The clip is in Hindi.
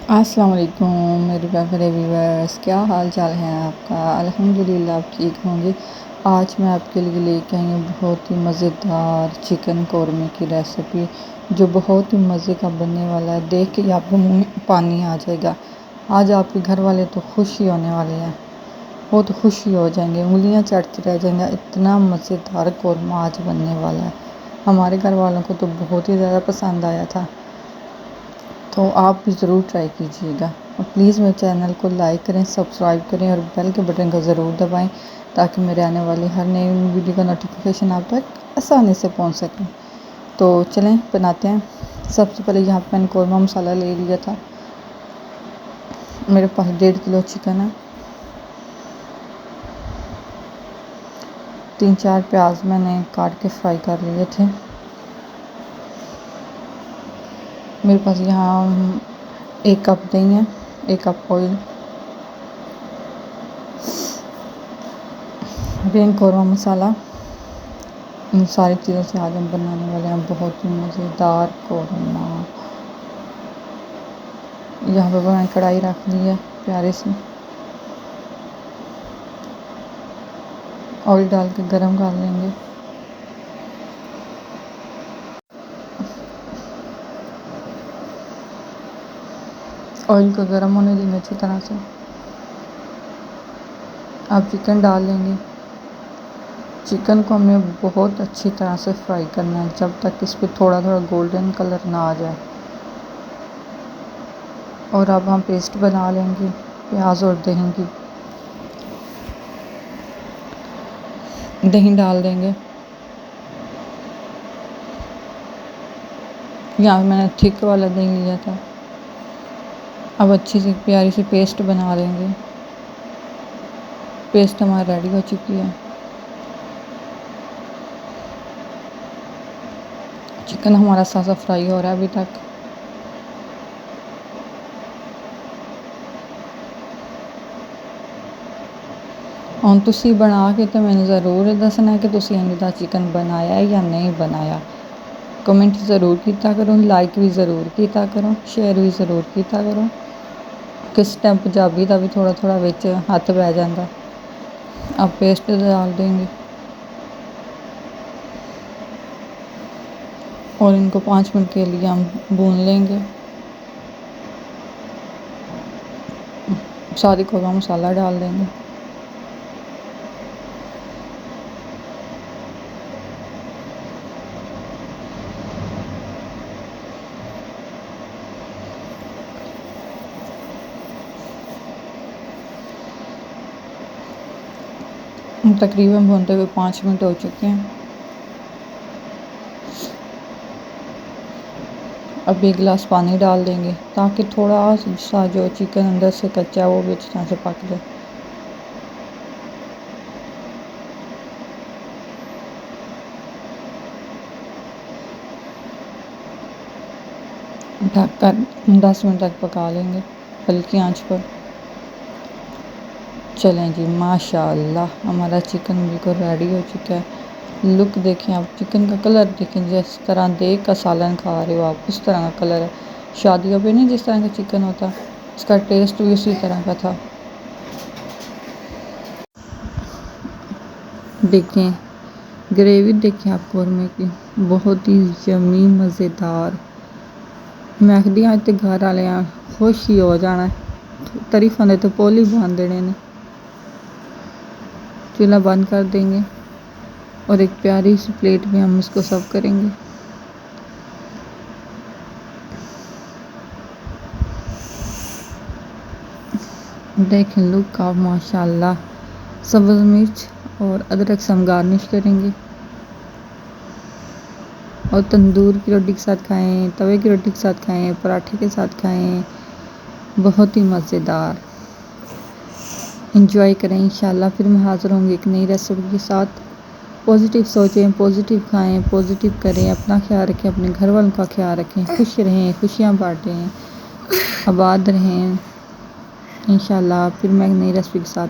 अस्सलाम वालेकुम मेरे प्यारे व्यूअर्स, क्या हाल चाल है आपका। अल्हम्दुलिल्लाह आप ठीक होंगे। आज मैं आपके लिए लेके आई हूँ बहुत ही मज़ेदार चिकन कौरमे की रेसिपी, जो बहुत ही मज़े का बनने वाला है। देख के ही आपके मुंह में पानी आ जाएगा। आज आपके घर वाले तो खुश ही होने वाले हैं, वो तो खुश ही हो जाएंगे, उंगलियां चटते रह जाएंगे। इतना मज़ेदार कौरमा आज बनने वाला है। हमारे घर वालों को तो बहुत ही ज़्यादा पसंद आया था, तो आप भी ज़रूर ट्राई कीजिएगा। और प्लीज़ मेरे चैनल को लाइक करें, सब्सक्राइब करें और बेल के बटन को ज़रूर दबाएं, ताकि मेरे आने वाली हर नई वीडियो का नोटिफिकेशन आप तक आसानी से पहुंच सके। तो चलें बनाते हैं। सबसे पहले यहाँ पर मैंने कौरमा मसाला ले लिया था। मेरे पास 1.5 किलो चिकन है। 3-4 प्याज मैंने काट के फ्राई कर लिए थे। मेरे पास यहाँ 1 कप दही है, 1 कप ऑयल, ग्रीन कौरमा मसाला। इन सारी चीज़ों से आज हम बनाने वाले हैं बहुत ही मज़ेदार कौरमा। यहाँ पर मैंने कढ़ाई रख ली है प्यारे से, ऑयल डाल के गरम कर लेंगे। ऑयल को गरम होने देंगे अच्छी तरह से। अब चिकन डाल लेंगे। चिकन को हमें बहुत अच्छी तरह से फ्राई करना है, जब तक इस पर थोड़ा थोड़ा गोल्डन कलर ना आ जाए। और अब हम पेस्ट बना लेंगे प्याज और दही की। दही डाल देंगे। यहाँ मैंने थिक वाला दही लिया था। अब अच्छी सी प्यारी सी पेस्ट बना लेंगे। पेस्ट हमारी रेडी हो चुकी है। चिकन हमारा सासा फ्राई हो रहा है अभी तक। ਹੁਣ ਤੁਸੀਂ ਬਣਾ ਕੇ ਤੇ ਮੈਨੂੰ ज़रूर दसना है कि ਤੁਸੀਂ ਇੰਜ ਦਾ चिकन बनाया है या नहीं बनाया। कमेंट ज़रूर किया करो, लाइक भी ज़रूर किया करो, शेयर भी ज़रूर किया करो। किस टाइम पंजाबी का भी थोड़ा थोड़ा विच हथ पै जाता। अब पेस्ट डाल देंगे और इनको 5 मिनट के लिए हम भून लेंगे। सारी कौरमा मसाला डाल देंगे। तकरीबन भूनते हुए 5 मिनट हो चुके हैं। अब 1 गिलास पानी डाल देंगे, ताकि थोड़ा सा जो चिकन अंदर से कच्चा है वो भी अच्छी तरह से पक जाए। ढककर 10 मिनट तक पका लेंगे हल्की आंच पर। चलें जी, माशाल्लाह हमारा चिकन बिल्कुल रेडी हो चुका है। लुक देखें आप, चिकन का कलर देखें, जिस तरह देख का सालन खा रहे हो आप, उस तरह का कलर है। शादियों पे नहीं जिस तरह का चिकन होता, इसका टेस्ट भी उसी तरह का था। देखें ग्रेवी, देखें आप कौरमे की, बहुत ही यमी मज़ेदार। मैं आखदी आज तो घर वाले खुश ही हो जाना, तारीफां दे तो पुल ही बांध देने ने। चूल्हा बंद कर देंगे और एक प्यारी सी प्लेट में हम इसको सर्व करेंगे। देखें लुक आप, माशाल्लाह। सब्ज़ मिर्च और अदरक से हम गार्निश करेंगे और तंदूर की रोटी के साथ खाएं, तवे की रोटी के साथ खाएं, पराठे के साथ खाएं, बहुत ही मज़ेदार। इंजॉय करें। इंशाल्लाह फिर मैं हाज़िर होंगी एक नई रेसिपी के साथ। पॉजिटिव सोचें, पॉजिटिव खाएं, पॉजिटिव करें, अपना ख्याल रखें, अपने घर वालों का ख्याल रखें, खुश रहें, खुशियाँ बाँटें, आबाद रहें। इंशाल्लाह फिर मैं एक नई रेसिपी के साथ